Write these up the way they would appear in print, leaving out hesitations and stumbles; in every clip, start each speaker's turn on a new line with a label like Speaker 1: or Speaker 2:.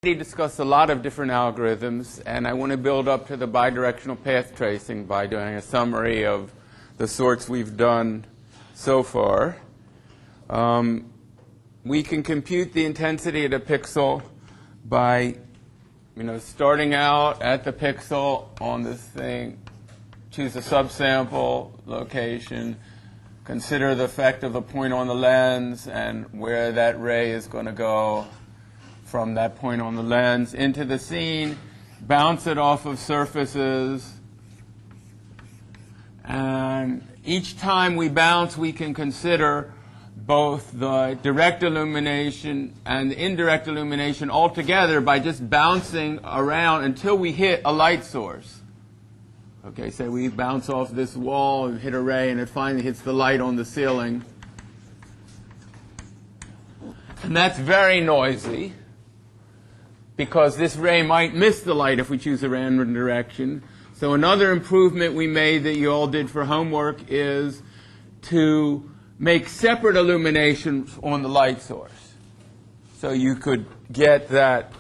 Speaker 1: Discussed a lot of different algorithms, and I want to build up to the bidirectional path tracing by doing a summary of the sorts we've done so far. We can compute the intensity at a pixel by starting out at the pixel on this thing, choose a subsample location, consider the effect of the point on the lens and where that ray is going to go from that point on the lens into the scene, bounce it off of surfaces, and each time we bounce we can consider both the direct illumination and the indirect illumination all together by just bouncing around until we hit a light source. Okay, say we bounce off this wall and hit a ray and it finally hits the light on the ceiling. And that's very noisy, because this ray might miss the light if we choose a random direction. So another improvement we made that you all did for homework is to make separate illuminations on the light source. So you could get that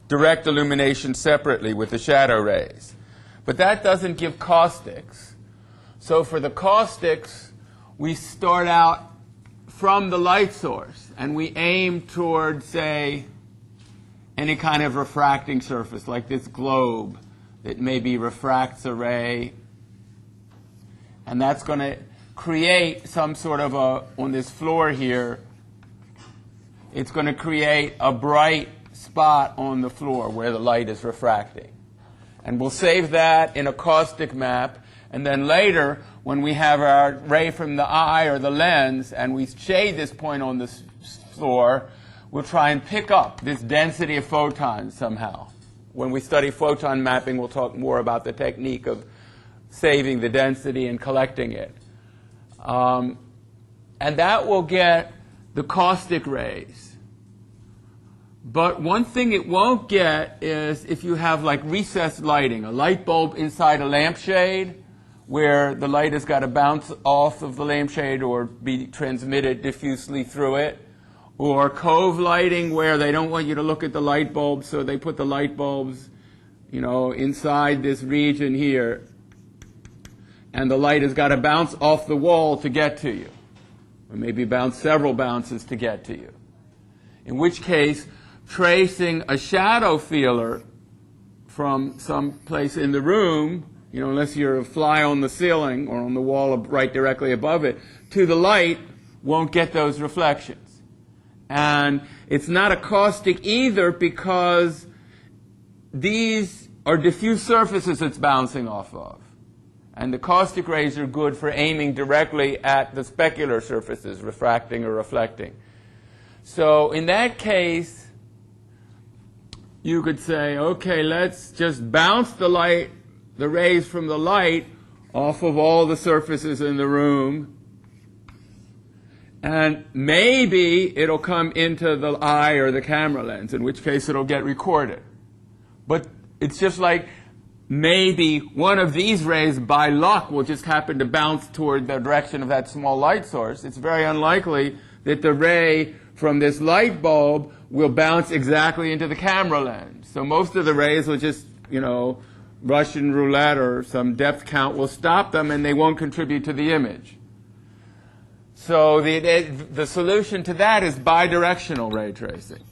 Speaker 1: direct illumination separately with the shadow rays. But that doesn't give caustics. So for the caustics, we start out from the light source, and we aim toward, say, any kind of refracting surface, like this globe that maybe refracts a ray. And that's going to create some sort of on this floor here, it's going to create a bright spot on the floor where the light is refracting. And we'll save that in a caustic map. And then later, when we have our ray from the eye or the lens, and we shade this point on this floor, we'll try and pick up this density of photons somehow. When we study photon mapping, we'll talk more about the technique of saving the density and collecting it. And that will get the caustic rays. But one thing it won't get is if you have like recessed lighting, a light bulb inside a lampshade where the light has got to bounce off of the lampshade or be transmitted diffusely through it. Or cove lighting where they don't want you to look at the light bulbs, so they put the light bulbs, inside this region here. And the light has got to bounce off the wall to get to you. Or maybe bounce several bounces to get to you. In which case, tracing a shadow feeler from some place in the room, unless you're a fly on the ceiling or on the wall right directly above it, to the light won't get those reflections. And it's not a caustic either because these are diffuse surfaces it's bouncing off of. And the caustic rays are good for aiming directly at the specular surfaces, refracting or reflecting. So in that case, you could say, okay, let's just bounce the rays from the light off of all the surfaces in the room. And maybe it'll come into the eye or the camera lens, in which case it'll get recorded. But it's just like maybe one of these rays, by luck, will just happen to bounce toward the direction of that small light source. It's very unlikely that the ray from this light bulb will bounce exactly into the camera lens. So most of the rays will just, Russian roulette or some depth count will stop them, and they won't contribute to the image. So the solution to that is bidirectional ray tracing.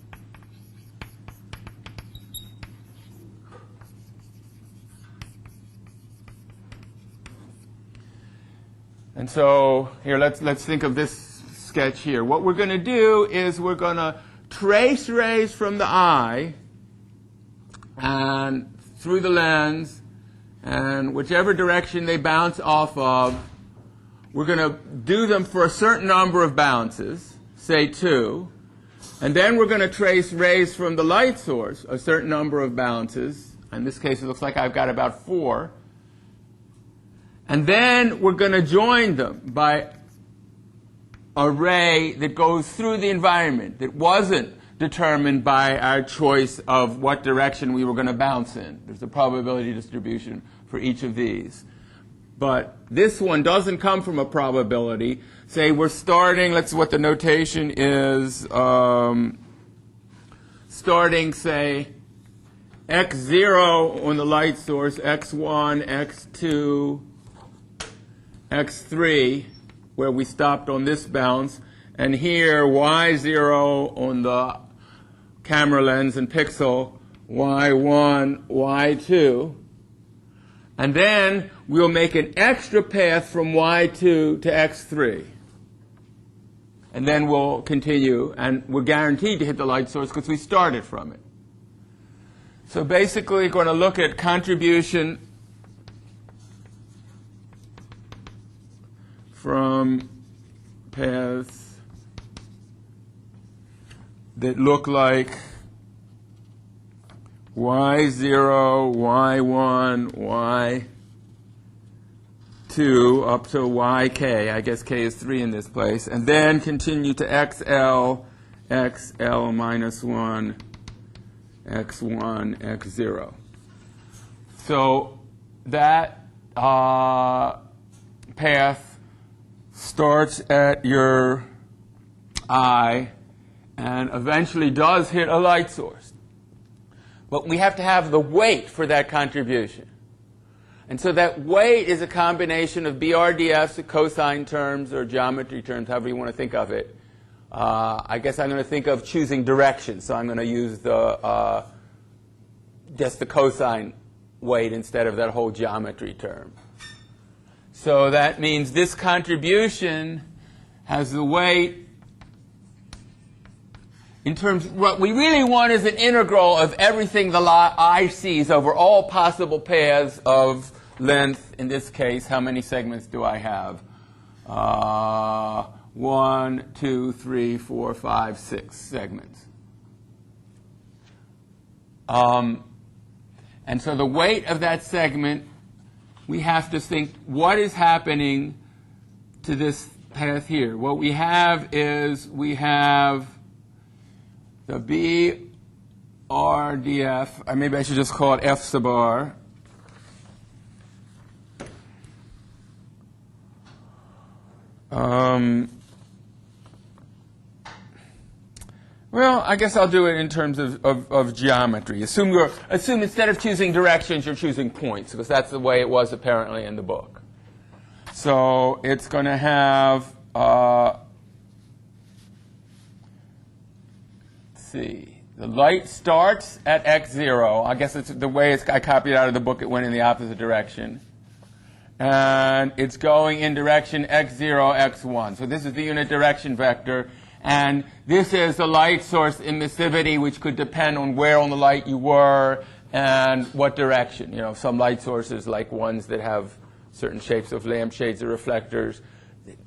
Speaker 1: And so here, let's think of this sketch here. What we're going to do is we're going to trace rays from the eye and through the lens, and whichever direction they bounce off of, we're going to do them for a certain number of bounces, say 2. And then we're going to trace rays from the light source, a certain number of bounces. In this case, it looks like I've got about 4. And then we're going to join them by a ray that goes through the environment that wasn't determined by our choice of what direction we were going to bounce in. There's a probability distribution for each of these. But this one doesn't come from a probability. Say we're starting, let's see what the notation is. starting, say, x0 on the light source, x1, x2, x3, where we stopped on this bounce, and here y0 on the camera lens and pixel, y1, y2. And then we'll make an extra path from y2 to x3. And then we'll continue, and we're guaranteed to hit the light source because we started from it. So basically, we're going to look at contribution from paths that look like y0, y1, y2 up to yk. I guess k is 3 in this place. And then continue to xl, xl minus 1, x1, x0. So that path starts at your eye and eventually does hit a light source. But we have to have the weight for that contribution. And so that weight is a combination of BRDFs, the cosine terms, or geometry terms, however you want to think of it. I guess I'm going to think of choosing direction, so I'm going to use the just the cosine weight instead of that whole geometry term. So that means this contribution has the weight in terms, what we really want is an integral of everything the eye sees over all possible paths of length. In this case, how many segments do I have? 1, 2, 3, 4, 5, 6 segments. And so the weight of that segment, we have to think, what is happening to this path here? What we have is we have the BRDF, or maybe I should just call it F sub r. Well, I guess I'll do it in terms of geometry. Assume instead of choosing directions, you're choosing points, because that's the way it was apparently in the book. So it's going to have, let's see, the light starts at x0. I guess it's the way I copied out of the book, it went in the opposite direction. And it's going in direction x0, x1. So this is the unit direction vector. And this is the light source emissivity, which could depend on where on the light you were and what direction. You know, some light sources, like ones that have certain shapes of lampshades or reflectors,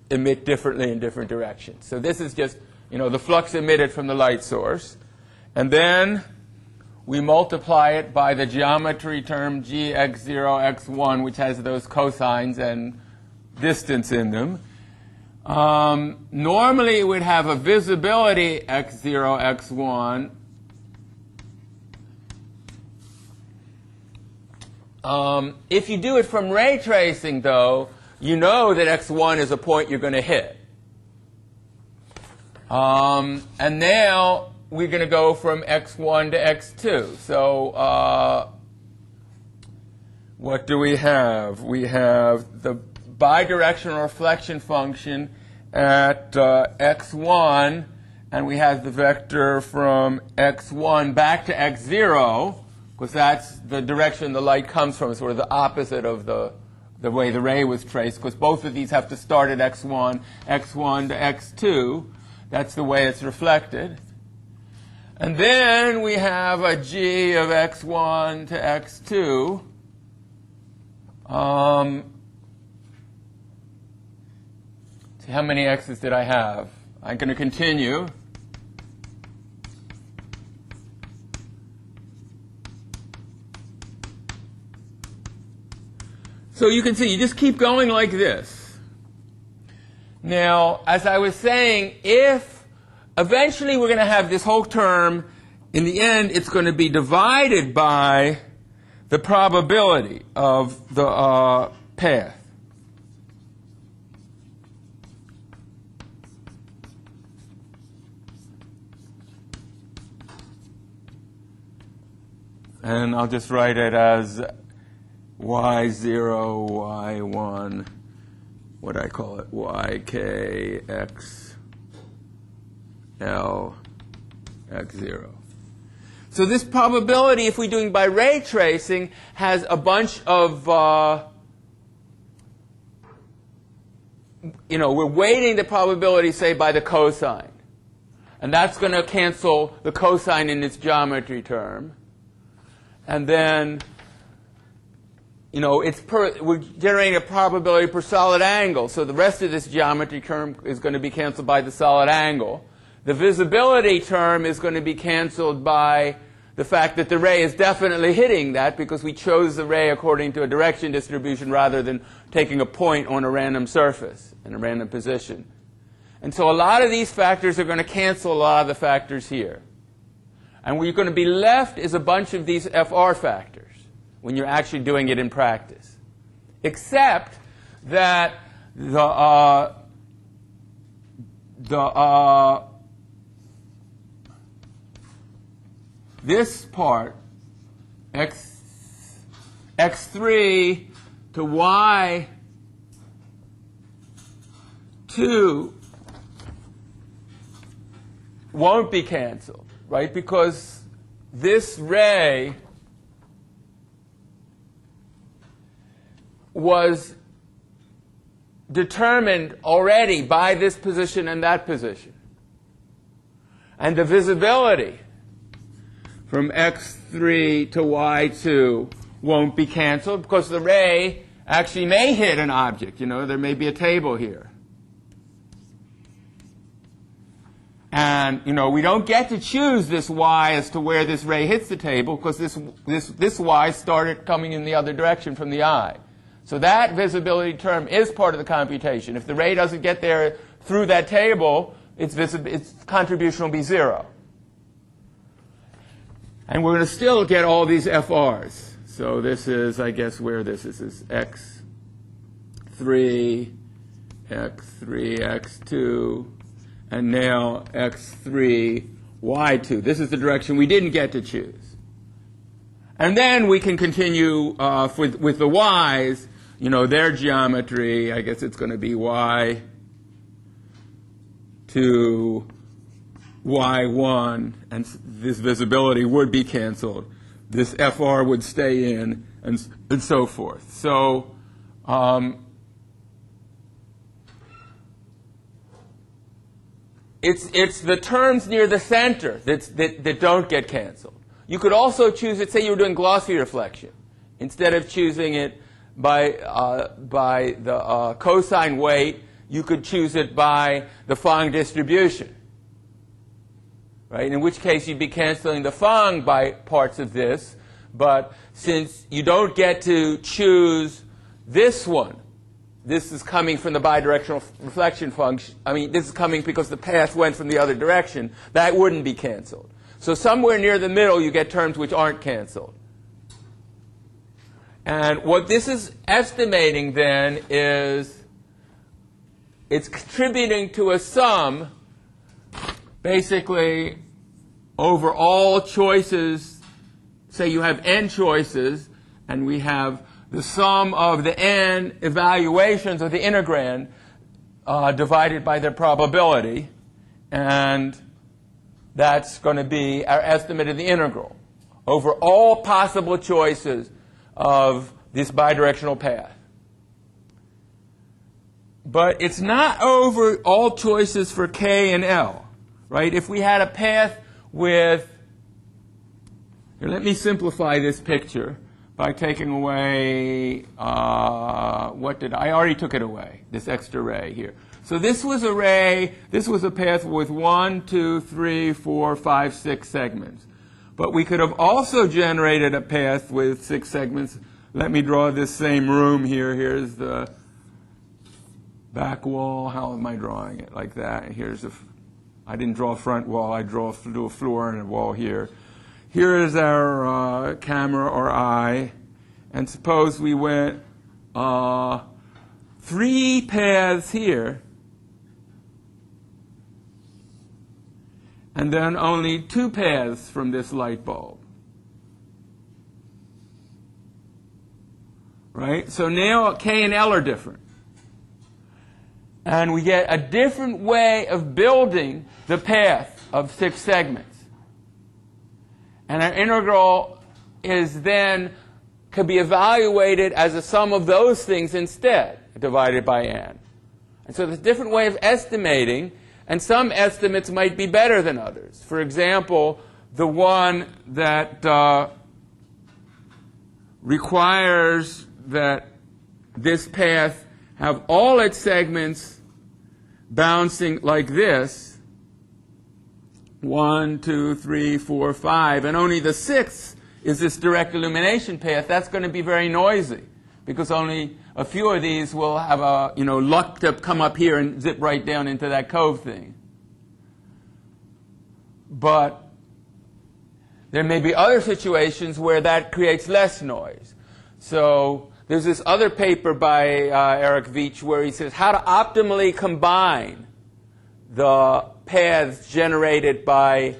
Speaker 1: emit differently in different directions. So this is just, you know, the flux emitted from the light source. And then we multiply it by the geometry term gx0, x1, which has those cosines and distance in them. Normally, it would have a visibility x0, x1. If you do it from ray tracing, though, you know that x1 is a point you're going to hit. And now we're going to go from x1 to x2. So what do we have? We have the bidirectional reflection function at x1, and we have the vector from x1 back to x0, because that's the direction the light comes from, sort of the opposite of the way the ray was traced, because both of these have to start at x1 to x2. That's the way it's reflected. And then we have a g of x1 to x2. See, how many x's did I have? I'm going to continue. So you can see, you just keep going like this. Now, as I was saying, if eventually we're going to have this whole term, in the end, it's going to be divided by the probability of the path. And I'll just write it as y0, y1, what do I call it? yk, x, l, x0. So this probability, if we're doing by ray tracing, has a bunch of, we're weighting the probability, say, by the cosine. And that's going to cancel the cosine in its geometry term. And then, we're generating a probability per solid angle. So the rest of this geometry term is going to be canceled by the solid angle. The visibility term is going to be canceled by the fact that the ray is definitely hitting that because we chose the ray according to a direction distribution rather than taking a point on a random surface in a random position. And so a lot of these factors are going to cancel a lot of the factors here. And what you're going to be left is a bunch of these FR factors when you're actually doing it in practice. Except that this part, x3 to y2 won't be canceled, right? Because this ray was determined already by this position and that position. And the visibility from x3 to y2 won't be canceled because the ray actually may hit an object. There may be a table here. And, we don't get to choose this y as to where this ray hits the table because this y started coming in the other direction from the eye. So that visibility term is part of the computation. If the ray doesn't get there through that table, its contribution will be 0. And we're going to still get all these FRs. So this is, I guess, where this is x3, x2, and now x3, y2. This is the direction we didn't get to choose. And then we can continue with the y's, their geometry. I guess it's going to be y2, y1, and this visibility would be canceled. This FR would stay in, and so forth. So it's the terms near the center that don't get canceled. You could also choose it, say you were doing glossy reflection. Instead of choosing it by the cosine weight, you could choose it by the Phong distribution. Right? In which case you'd be canceling the Phong by parts of this, but since you don't get to choose this one, this is coming from the bidirectional reflection function. This is coming because the path went from the other direction. That wouldn't be canceled. So somewhere near the middle, you get terms which aren't canceled. And what this is estimating then is it's contributing to a sum basically over all choices. Say you have n choices, and we have the sum of the n evaluations of the integrand divided by their probability, and that's going to be our estimate of the integral over all possible choices of this bidirectional path. But it's not over all choices for k and l, right? If we had a path with, here, let me simplify this picture by taking away, I already took it away, this extra ray here. So this was a ray, this was a path with 1, 2, 3, 4, 5, 6 segments. But we could have also generated a path with 6 segments. Let me draw this same room here. Here's the back wall. How am I drawing it? Like that. Here's I didn't draw a front wall. I do a floor and a wall here. Here is our camera or eye. And suppose we went 3 paths here, and then only 2 paths from this light bulb. right? So now K and L are different. And we get a different way of building the path of 6 segments. And our integral is then could be evaluated as a sum of those things instead, divided by n. And so there's a different way of estimating, and some estimates might be better than others. For example, the one that requires that this path have all its segments bouncing like this, 1, 2, 3, 4, 5, and only the 6th is this direct illumination path. That's going to be very noisy, because only a few of these will have a, luck to come up here and zip right down into that cove thing. But there may be other situations where that creates less noise. So there's this other paper by Eric Veitch where he says how to optimally combine the paths generated by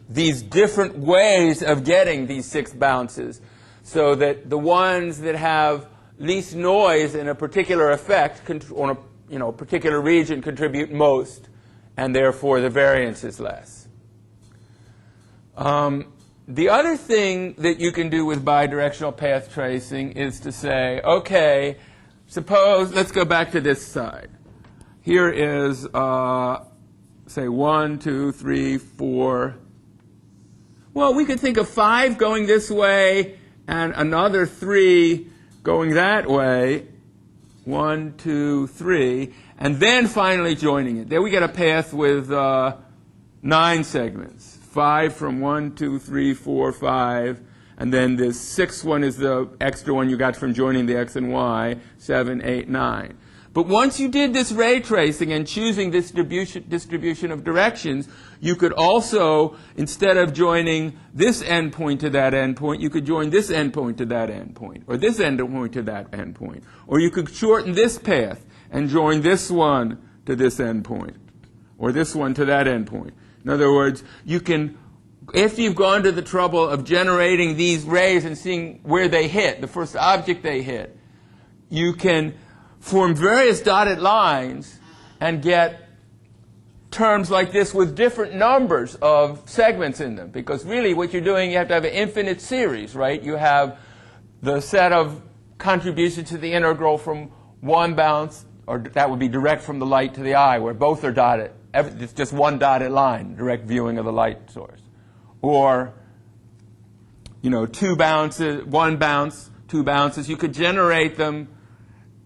Speaker 1: these different ways of getting these 6 bounces, so that the ones that have least noise in a particular effect on a particular region contribute most, and therefore the variance is less. The other thing that you can do with bidirectional path tracing is to say, okay, suppose, let's go back to this side. Here is, say, 1, 2, 3, 4. Well, we could think of 5 going this way and another 3 going that way. 1, 2, 3. And then finally joining it. There we get a path with 9 segments. 5 from 1, 2, 3, 4, 5. And then this 6th one is the extra one you got from joining the x and y. 7, 8, 9. But once you did this ray tracing and choosing this distribution of directions, you could also, instead of joining this endpoint to that endpoint, you could join this endpoint to that endpoint, or this endpoint to that endpoint. Or you could shorten this path and join this one to this endpoint, or this one to that endpoint. In other words, you can, after you've gone to the trouble of generating these rays and seeing where they hit, the first object they hit, you can form various dotted lines and get terms like this with different numbers of segments in them. Because really what you're doing, you have to have an infinite series, right? You have the set of contributions to the integral from one bounce, or that would be direct from the light to the eye, where both are dotted. It's just one dotted line, direct viewing of the light source. Or, 2 bounces, 1 bounce, 2 bounces. You could generate them.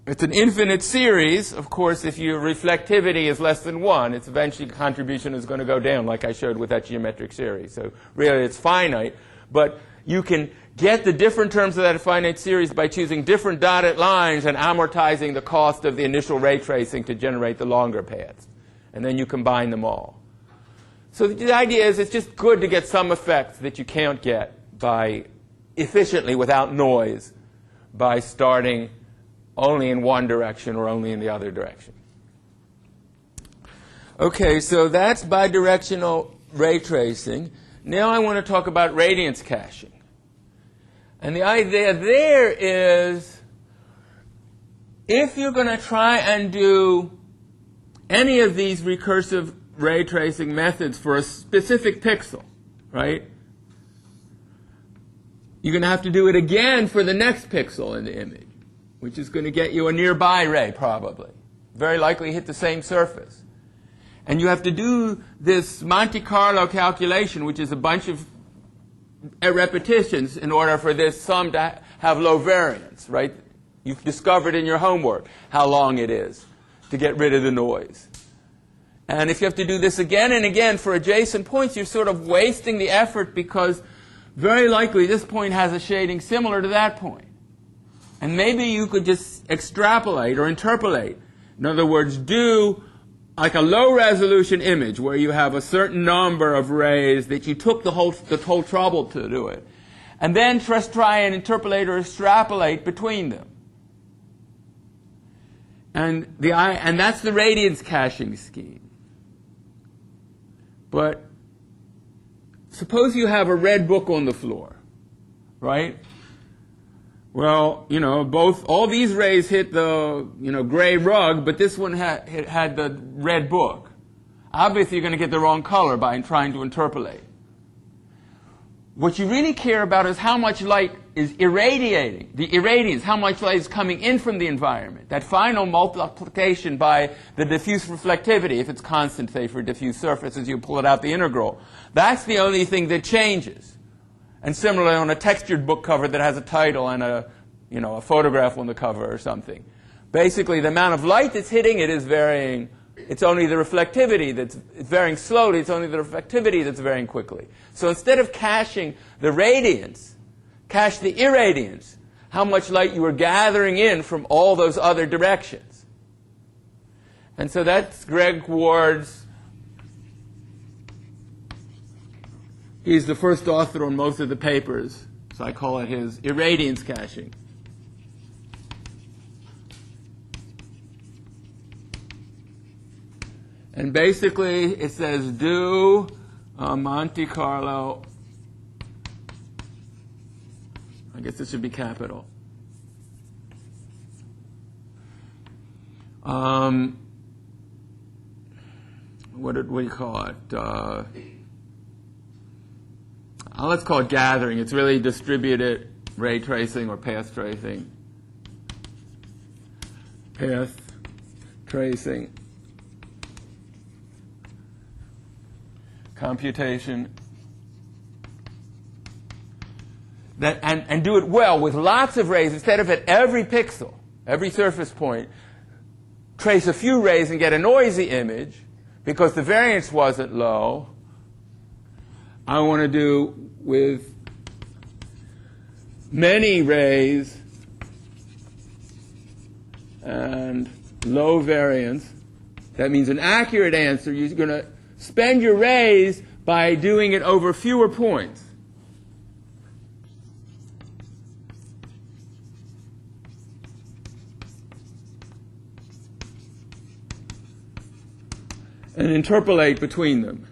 Speaker 1: It's an infinite series. Of course, if your reflectivity is less than 1, its eventually contribution is going to go down, like I showed with that geometric series. So really, it's finite. But you can get the different terms of that finite series by choosing different dotted lines and amortizing the cost of the initial ray tracing to generate the longer paths. And then you combine them all. So the idea is it's just good to get some effects that you can't get by efficiently, without noise, by starting only in one direction or only in the other direction. Okay, so that's bidirectional ray tracing. Now I want to talk about radiance caching. And the idea there is, if you're going to try and do any of these recursive ray tracing methods for a specific pixel, right, you're going to have to do it again for the next pixel in the image, which is going to get you a nearby ray, probably. Very likely hit the same surface. And you have to do this Monte Carlo calculation, which is a bunch of repetitions in order for this sum to have low variance, right? You've discovered in your homework how long it is to get rid of the noise. And if you have to do this again and again for adjacent points, you're sort of wasting the effort, because very likely this point has a shading similar to that point. And maybe you could just extrapolate or interpolate. In other words, do like a low-resolution image where you have a certain number of rays that you took the whole trouble to do it. And then just try and interpolate or extrapolate between them. And that's the radiance caching scheme. But suppose you have a red book on the floor, right? Well, all these rays hit the, gray rug, but this one had the red book. Obviously, you're going to get the wrong color by trying to interpolate. What you really care about is how much light is irradiating, the irradiance, how much light is coming in from the environment. That final multiplication by the diffuse reflectivity, if it's constant, say, for a diffuse surface, as you pull it out the integral. That's the only thing that changes. And similarly, on a textured book cover that has a title and a photograph on the cover or something. Basically, the amount of light that's hitting it is varying. It's only the reflectivity that's varying slowly. It's only the reflectivity that's varying quickly. So instead of caching the radiance, cache the irradiance, how much light you are gathering in from all those other directions. And so that's Greg Ward's. He's the first author on most of the papers, so I call it his irradiance caching. And basically, it says do Monte Carlo. I guess this should be capital. What do you call it? Let's call it gathering. It's really distributed ray tracing or path tracing. Path tracing. Computation. And do it well with lots of rays. Instead of at every pixel, every surface point, trace a few rays and get a noisy image because the variance wasn't low. I want to do with many rays and low variance. That means an accurate answer. You're going to spend your rays by doing it over fewer points. And interpolate between them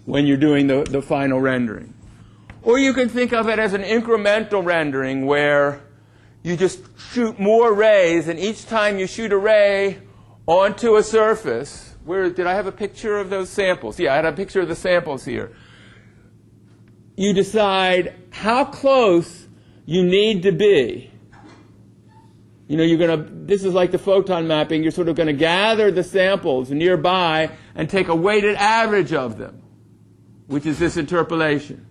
Speaker 1: when you're doing the final rendering. Or you can think of it as an incremental rendering where you just shoot more rays, and each time you shoot a ray onto a surface, did I have a picture of those samples? Yeah, I had a picture of the samples here. You decide how close you need to be. This is like the photon mapping. You're sort of going to gather the samples nearby and take a weighted average of them, which is this interpolation.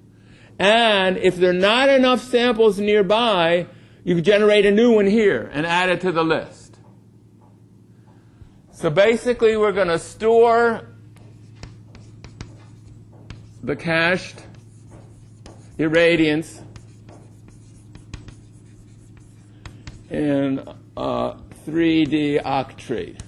Speaker 1: And if there are not enough samples nearby, you can generate a new one here and add it to the list. So basically, we're going to store the cached irradiance in 3D octree.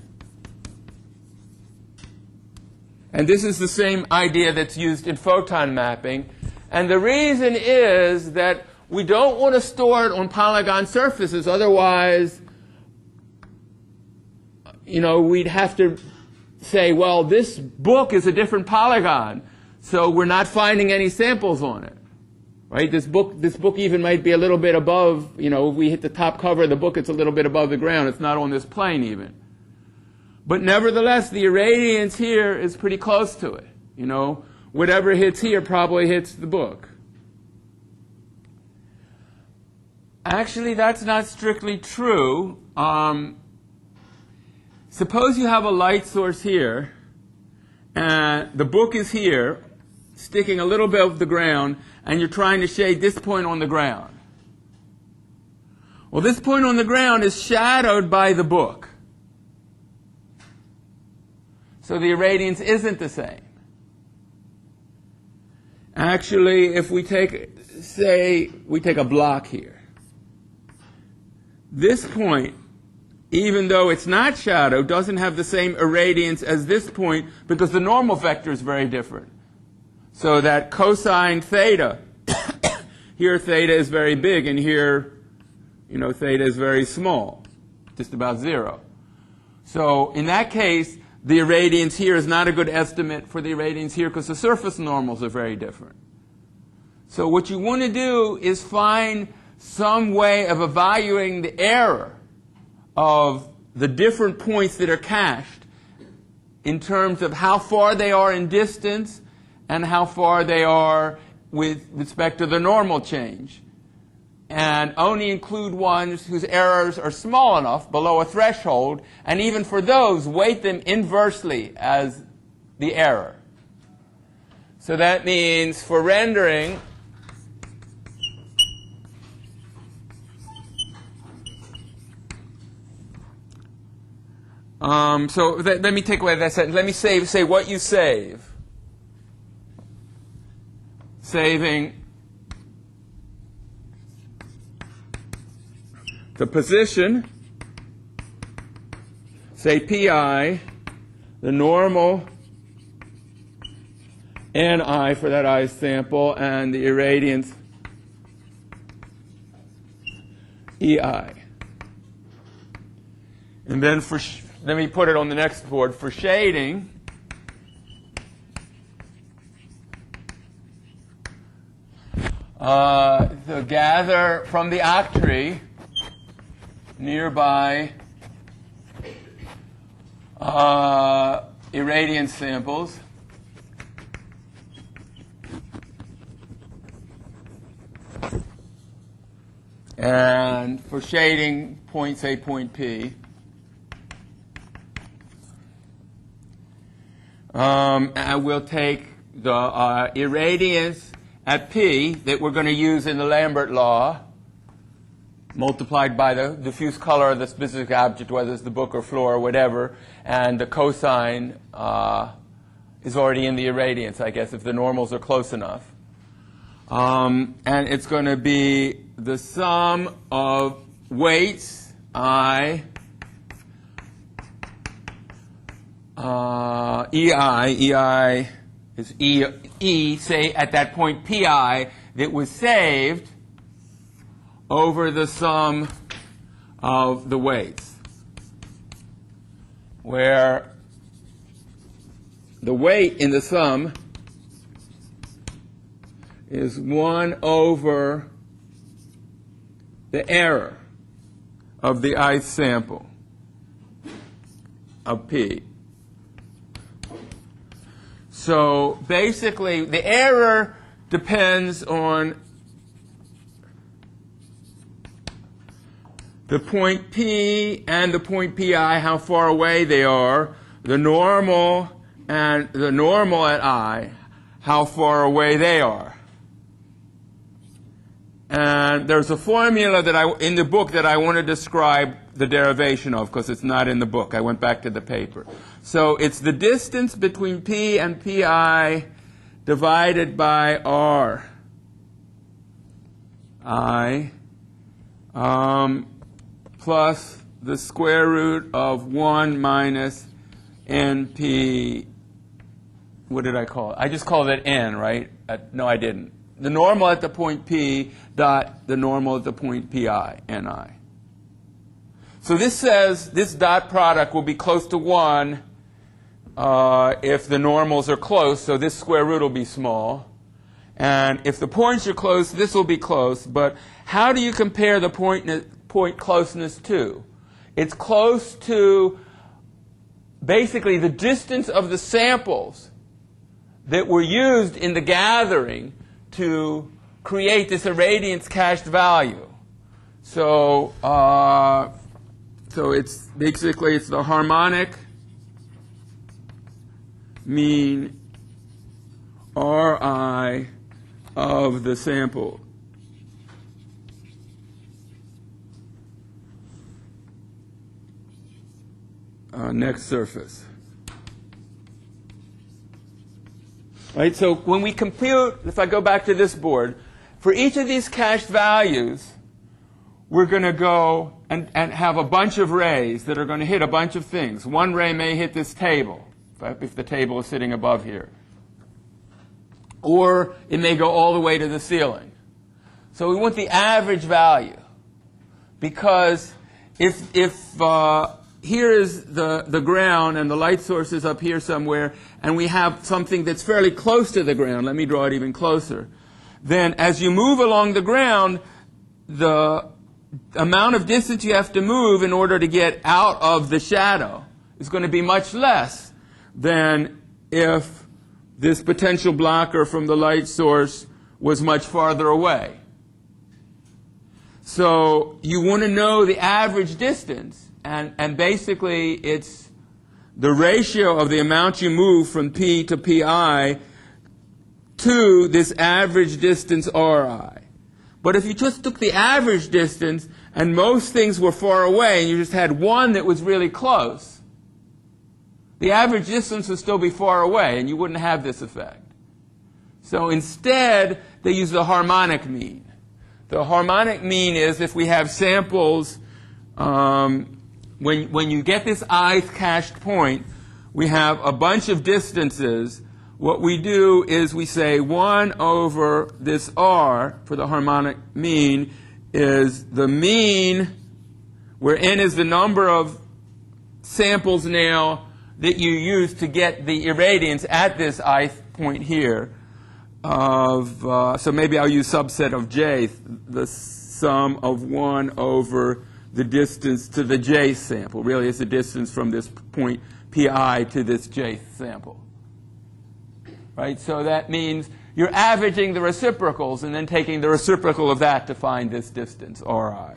Speaker 1: And this is the same idea that's used in photon mapping. And the reason is that we don't want to store it on polygon surfaces. Otherwise, we'd have to say, well, this book is a different polygon, so we're not finding any samples on it. Right? This book even might be a little bit above, if we hit the top cover of the book, it's a little bit above the ground. It's not on this plane even. But nevertheless, the irradiance here is pretty close to it. Whatever hits here probably hits the book. Actually, that's not strictly true. Suppose you have a light source here, and the book is here, sticking a little bit off the ground, and you're trying to shade this point on the ground. Well, this point on the ground is shadowed by the book. So the irradiance isn't the same. Actually, if we take a block here, this point, even though it's not shadowed, doesn't have the same irradiance as this point because the normal vector is very different. So that cosine theta, here theta is very big, and here, theta is very small, just about 0. So in that case, the irradiance here is not a good estimate for the irradiance here because the surface normals are very different. So what you want to do is find some way of evaluating the error of the different points that are cached in terms of how far they are in distance and how far they are with respect to the normal change. And only include ones whose errors are small enough, below a threshold, and even for those, weight them inversely as the error. So that means for rendering, let me take away that sentence. Let me say what you save. Saving the position, say pi, the normal ni for that I sample, and the irradiance ei. And then let me put it on the next board. For shading, the gather from the octree nearby irradiance samples and for shading point, say point P, I will take the irradiance at P that we're going to use in the Lambert law, multiplied by the diffuse color of the specific object, whether it's the book or floor or whatever, and the cosine is already in the irradiance, I guess, if the normals are close enough. And it's going to be the sum of weights, I, EI is E, say at that point PI, that was saved over the sum of the weights, where the weight in the sum is 1 over the error of the ith sample of P. So basically, the error depends on the point P and the point PI, how far away they are, the normal and the normal at I, how far away they are. And there's a formula that in the book that I want to describe the derivation of, because it's not in the book. I went back to the paper. So it's the distance between P and PI divided by R. I plus the square root of 1 minus NP. What did I call it? I just called it N, right? No, I didn't. The normal at the point P dot the normal at the point PI, Ni. So this says this dot product will be close to 1 if the normals are close, so this square root will be small. And if the points are close, this will be close. But how do you compare the point closeness to? It's close to basically the distance of the samples that were used in the gathering to create this irradiance cached value. So it's basically it's the harmonic mean Ri of the sample. Next surface. Right, so when we compute, if I go back to this board, for each of these cached values, we're going to go and have a bunch of rays that are going to hit a bunch of things. One ray may hit this table, if the table is sitting above here. Or it may go all the way to the ceiling. So we want the average value. Because if here is the ground and the light source is up here somewhere, and we have something that's fairly close to the ground, let me draw it even closer, then as you move along the ground, the amount of distance you have to move in order to get out of the shadow is going to be much less than if this potential blocker from the light source was much farther away. So you want to know the average distance, and basically it's the ratio of the amount you move from P to Pi to this average distance Ri. But if you just took the average distance and most things were far away and you just had one that was really close, the average distance would still be far away and you wouldn't have this effect. So instead, they use the harmonic mean. The harmonic mean is if we have samples, when you get this ith cached point, we have a bunch of distances. What we do is we say 1 over this r for the harmonic mean is the mean, where n is the number of samples now that you use to get the irradiance at this ith point here. So maybe I'll use subset of j, the sum of 1 over the distance to the jth sample. Really, it's the distance from this point pi to this jth sample. Right? So that means you're averaging the reciprocals and then taking the reciprocal of that to find this distance, Ri.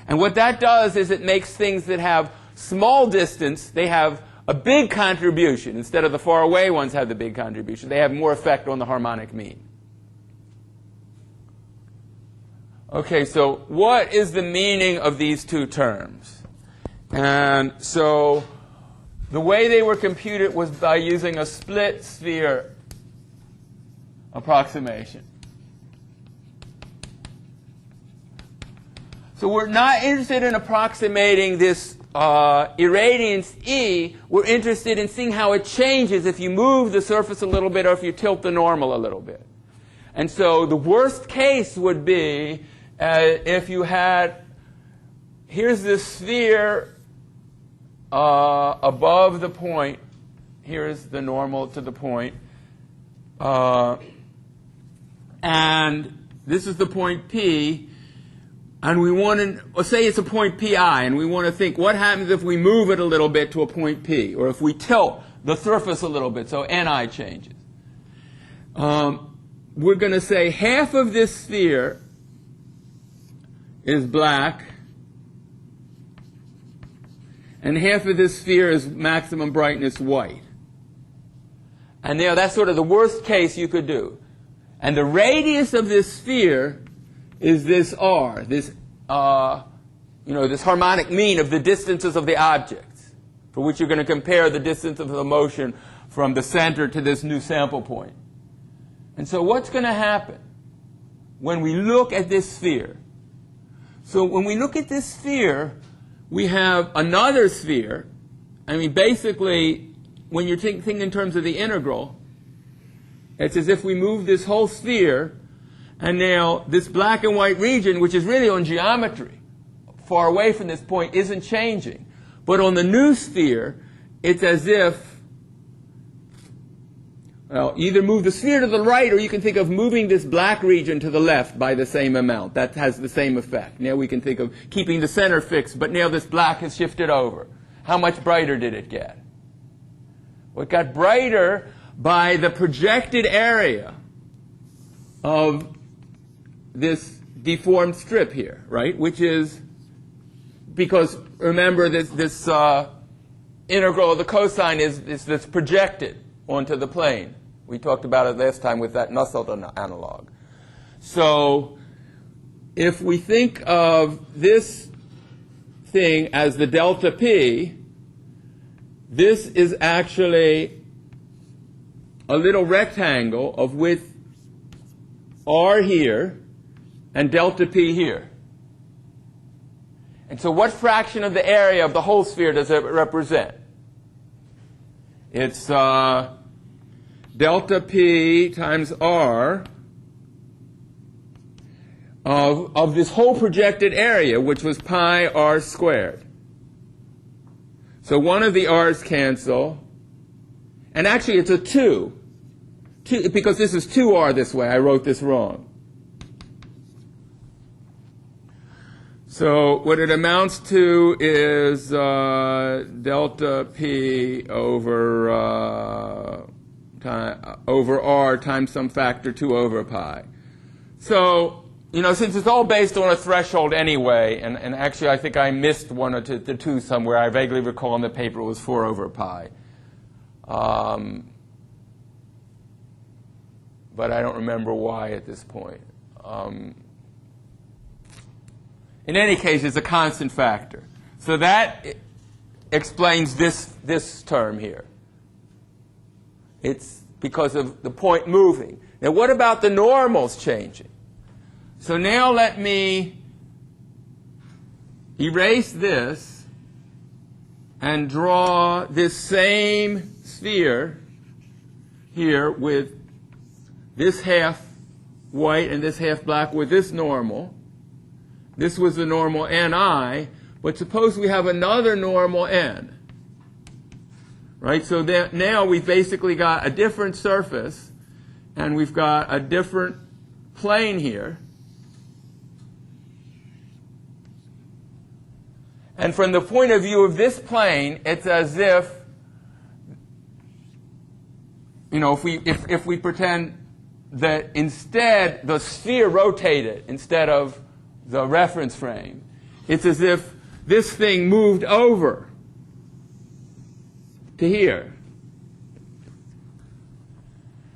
Speaker 1: And what that does is it makes things that have small distance, they have a big contribution. Instead of the far away ones have the big contribution. They have more effect on the harmonic mean. Okay, so what is the meaning of these two terms? And so the way they were computed was by using a split sphere approximation. So we're not interested in approximating this irradiance E. We're interested in seeing how it changes if you move the surface a little bit or if you tilt the normal a little bit. And so the worst case would be if you had, here's this sphere above the point. Here's the normal to the point. And this is the point P. And we want to, say it's a point Pi, and we want to think what happens if we move it a little bit to a point P, or if we tilt the surface a little bit, so Ni changes. We're going to say half of this sphere is black, and half of this sphere is maximum brightness white. And now that's sort of the worst case you could do. And the radius of this sphere is this r, this this harmonic mean of the distances of the objects, for which you're going to compare the distance of the motion from the center to this new sample point. And so what's going to happen when we look at this sphere? So when we look at this sphere, we have another sphere. I mean, basically, when you're thinking in terms of the integral, it's as if we move this whole sphere, and now this black and white region, which is really on geometry, far away from this point, isn't changing. But on the new sphere, it's as if, well, either move the sphere to the right, or you can think of moving this black region to the left by the same amount. That has the same effect. Now we can think of keeping the center fixed, but now this black has shifted over. How much brighter did it get? Well, it got brighter by the projected area of this deformed strip here, right? Which is, because remember this integral of the cosine is this projected onto the plane. We talked about it last time with that Nusselt analog. So if we think of this thing as the delta P, this is actually a little rectangle of width r here and delta P here. And so what fraction of the area of the whole sphere does it represent? It's delta P times r of this whole projected area, which was pi r squared. So one of the r's cancel. And actually it's a 2. Because this is 2r this way. I wrote this wrong. So what it amounts to is delta P over R times some factor 2 over pi. So, you know, since it's all based on a threshold anyway, and actually I think I missed one or the two somewhere. I vaguely recall in the paper it was 4 over pi. But I don't remember why at this point. In any case, it's a constant factor. So that explains this term here. It's because of the point moving. Now, what about the normals changing? So now let me erase this and draw this same sphere here with this half white and this half black with this normal. This was the normal ni, but suppose we have another normal n. Right? So now we've basically got a different surface, and we've got a different plane here. And from the point of view of this plane, it's as if, you know, if we pretend that instead the sphere rotated instead of the reference frame, it's as if this thing moved over to here.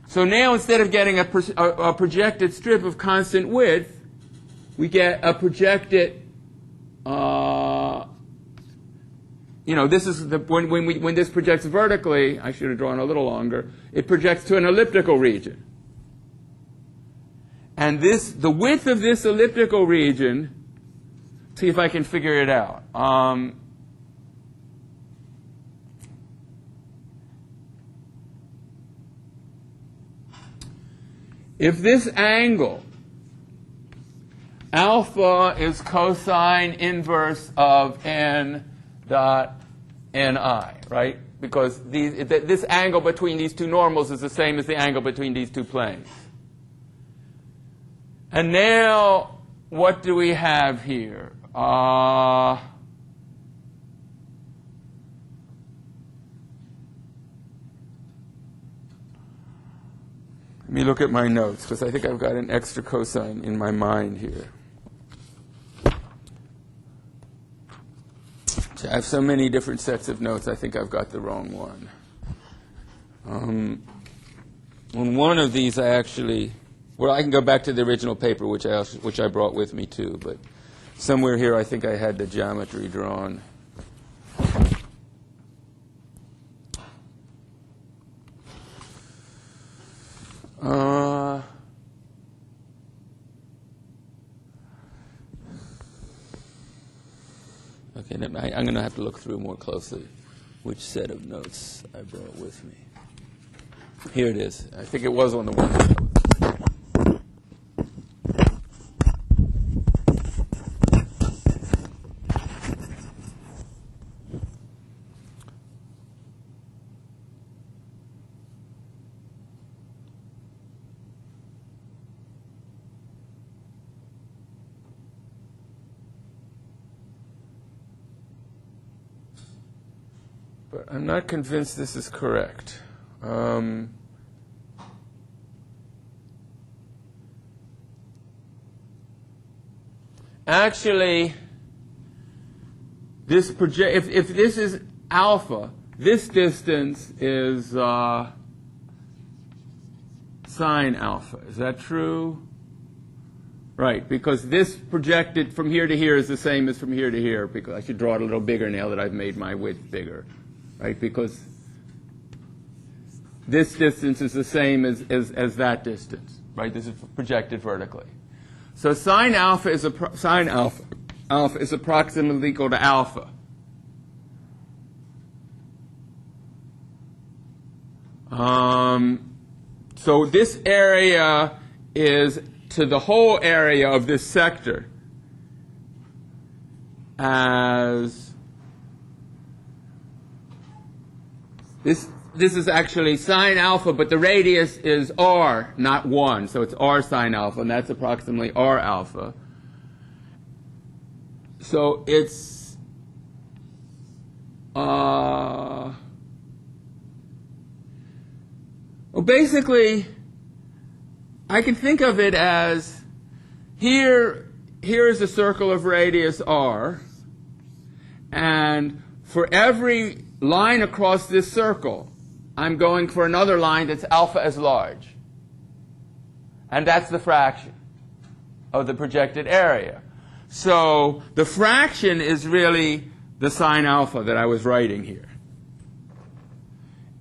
Speaker 1: So now instead of getting a projected strip of constant width, we get a projected, you know, this is the when this projects vertically, I should have drawn a little longer, it projects to an elliptical region. And the width of this elliptical region, see if I can figure it out. If this angle, alpha is cosine inverse of n dot ni, right? Because this angle between these two normals is the same as the angle between these two planes. And now, what do we have here? Let me look at my notes, because I think I've got an extra cosine in my mind here. I have so many different sets of notes, I think I've got the wrong one. On one of these, I actually... Well, I can go back to the original paper, which I brought with me, too. But somewhere here, I think I had the geometry drawn. Okay, I'm going to have to look through more closely which set of notes I brought with me. Here it is. I think it was on the one. But I'm not convinced this is correct. Actually, this if this is alpha, this distance is sine alpha. Is that true? Right, because this projected from here to here is the same as from here to here. Because I should draw it a little bigger now that I've made my width bigger. Right, because this distance is the same as that distance. Right, this is projected vertically. So sine alpha is alpha is approximately equal to alpha. So this area is to the whole area of this sector as this is actually sine alpha, but the radius is r, not 1. So it's r sine alpha, and that's approximately r alpha. so it's well, basically, I can think of it as here is a circle of radius r, and for every line across this circle, I'm going for another line that's alpha as large. And that's the fraction of the projected area. So the fraction is really the sine alpha that I was writing here.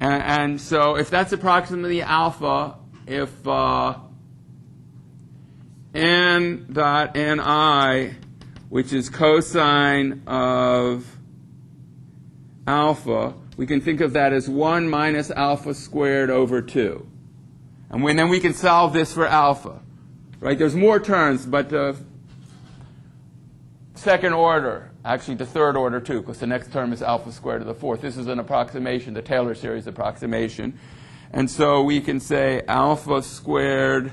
Speaker 1: And so if that's approximately alpha, if n dot ni, which is cosine of alpha, we can think of that as 1 minus alpha squared over 2. And then we can solve this for alpha. Right? There's more terms, but the second order, actually the third order too, because the next term is alpha squared to the fourth. This is an approximation, the Taylor series approximation. And so we can say alpha squared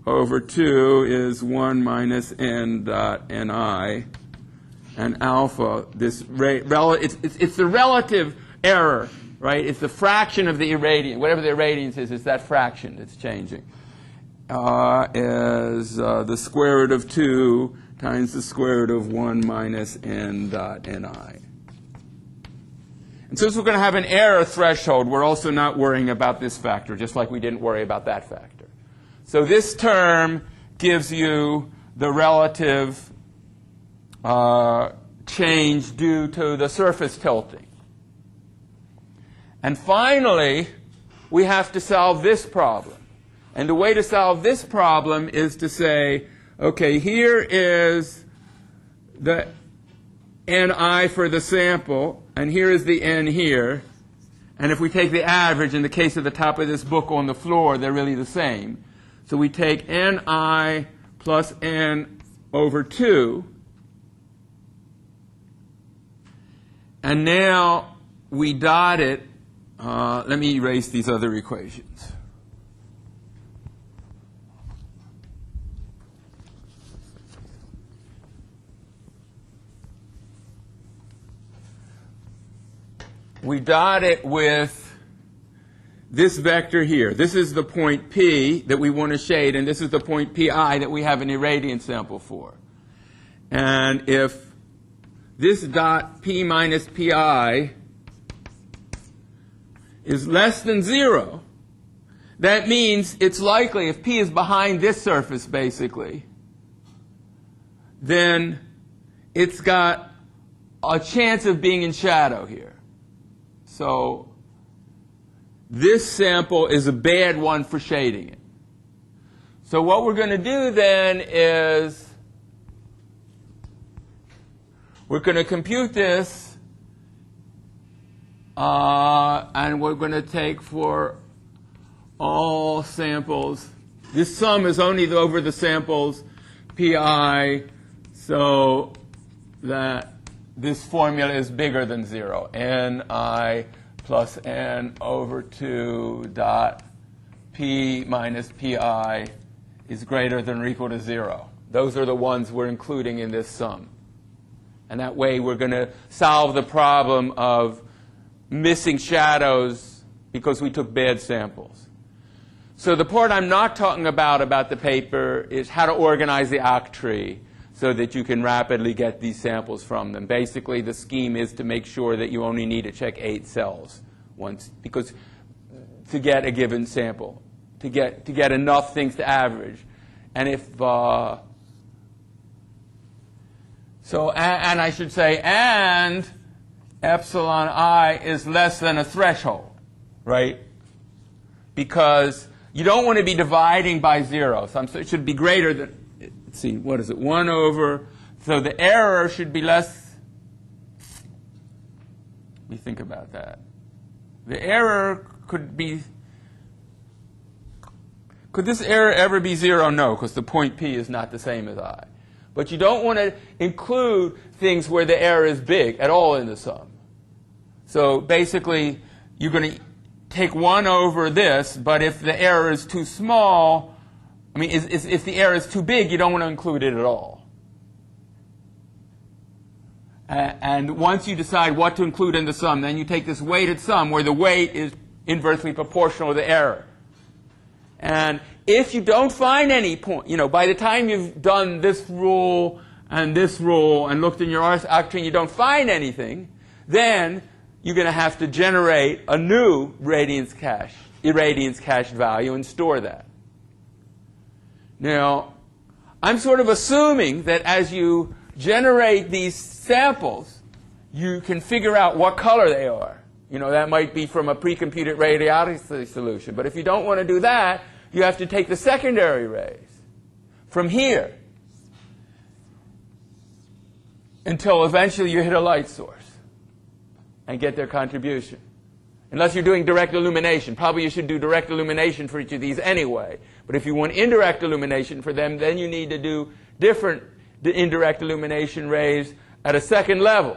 Speaker 1: over 2 is 1 minus n dot ni. And alpha, it's the relative error, right? It's the fraction of the irradiance. Whatever the irradiance is, it's that fraction that's changing. Is the square root of 2 times the square root of 1 minus n dot ni. And since we're going to have an error threshold, we're also not worrying about this factor, just like we didn't worry about that factor. So this term gives you the relative change due to the surface tilting. And finally, we have to solve this problem. And the way to solve this problem is to say, okay, here is the ni for the sample, and here is the n here. And if we take the average, in the case of the top of this book on the floor, they're really the same. So we take ni plus n over 2. And now we dot it. Let me erase these other equations. We dot it with this vector here. This is the point P that we want to shade, and this is the point Pi that we have an irradiance sample for. And if this dot P minus Pi is less than 0, that means it's likely, if P is behind this surface basically, then it's got a chance of being in shadow here. So this sample is a bad one for shading it. So what we're going to do then is we're going to compute this, and we're going to take for all samples. This sum is only over the samples Pi, so that this formula is bigger than 0. Ni plus n over 2 dot P minus Pi is greater than or equal to 0. Those are the ones we're including in this sum. And that way we're going to solve the problem of missing shadows because we took bad samples. So the part I'm not talking about the paper is how to organize the octree so that you can rapidly get these samples from them. Basically, the scheme is to make sure that you only need to check 8 cells once, because to get a given sample, to get enough things to average. And if so, and I should say, and epsilon I is less than a threshold, right? Because you don't want to be dividing by 0. So it should be greater than, let's see, what is it? 1 over, so the error should be less. Let me think about that. The error could be, could this error ever be 0? No, because the point P is not the same as I. But you don't want to include things where the error is big at all in the sum. So basically, you're going to take 1 over this, but if the error is too small, I mean, if the error is too big, you don't want to include it at all. And once you decide what to include in the sum, then you take this weighted sum where the weight is inversely proportional to the error. And if you don't find any point, by the time you've done this rule and looked in your octane, you don't find anything, then you're going to have to generate a new irradiance cache value and store that. Now, I'm sort of assuming that as you generate these samples, you can figure out what color they are. That might be from a pre-computed radiosity solution. But if you don't want to do that, you have to take the secondary rays from here until eventually you hit a light source and get their contribution. Unless you're doing direct illumination. Probably you should do direct illumination for each of these anyway. But if you want indirect illumination for them, then you need to do different indirect illumination rays at a second level.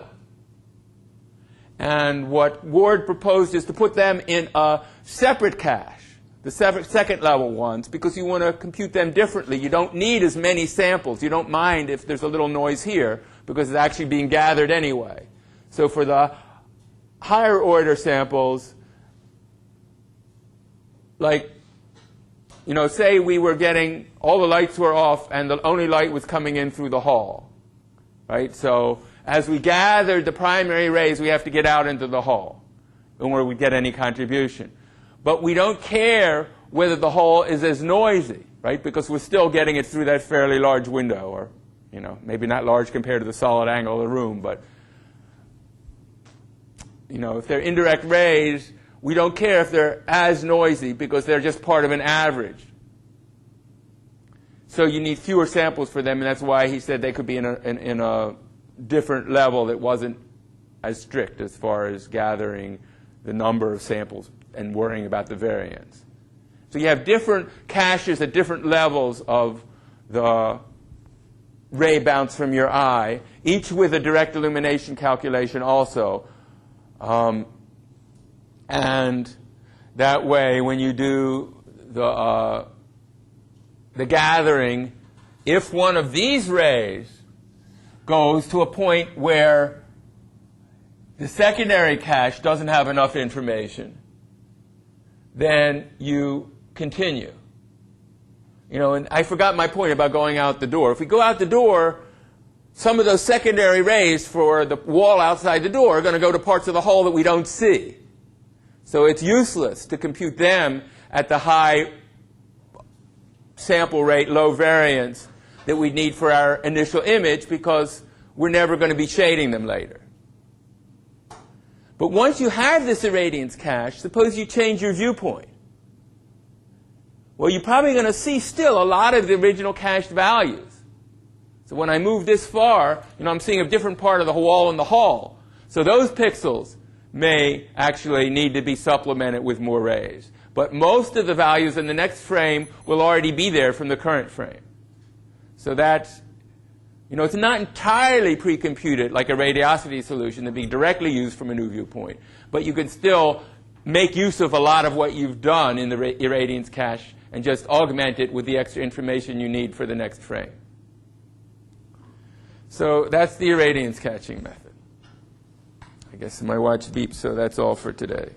Speaker 1: And what Ward proposed is to put them in a separate cache, the second level ones, because you want to compute them differently. You don't need as many samples. You don't mind if there's a little noise here, because it's actually being gathered anyway. So for the higher order samples, like, say we were getting, all the lights were off and the only light was coming in through the hall, right? So as we gathered the primary rays, we have to get out into the hall in order we get any contribution. But we don't care whether the hall is as noisy, right? Because we're still getting it through that fairly large window, or, maybe not large compared to the solid angle of the room, but if they're indirect rays, we don't care if they're as noisy because they're just part of an average. So you need fewer samples for them, and that's why he said they could be in a different level that wasn't as strict as far as gathering the number of samples and worrying about the variance. So you have different caches at different levels of the ray bounce from your eye, each with a direct illumination calculation also. And that way, when you do the gathering, if one of these rays goes to a point where the secondary cache doesn't have enough information, then you continue. And I forgot my point about going out the door. If we go out the door, some of those secondary rays for the wall outside the door are going to go to parts of the hull that we don't see. So it's useless to compute them at the high sample rate, low variance that we need for our initial image, because we're never going to be shading them later. But once you have this irradiance cache, suppose you change your viewpoint. Well, you're probably going to see still a lot of the original cached values. So when I move this far, I'm seeing a different part of the wall in the hall. So those pixels may actually need to be supplemented with more rays. But most of the values in the next frame will already be there from the current frame. So that's, it's not entirely pre-computed like a radiosity solution that being directly used from a new viewpoint. But you can still make use of a lot of what you've done in the irradiance cache and just augment it with the extra information you need for the next frame. So that's the irradiance catching method. I guess my watch beeps, so that's all for today.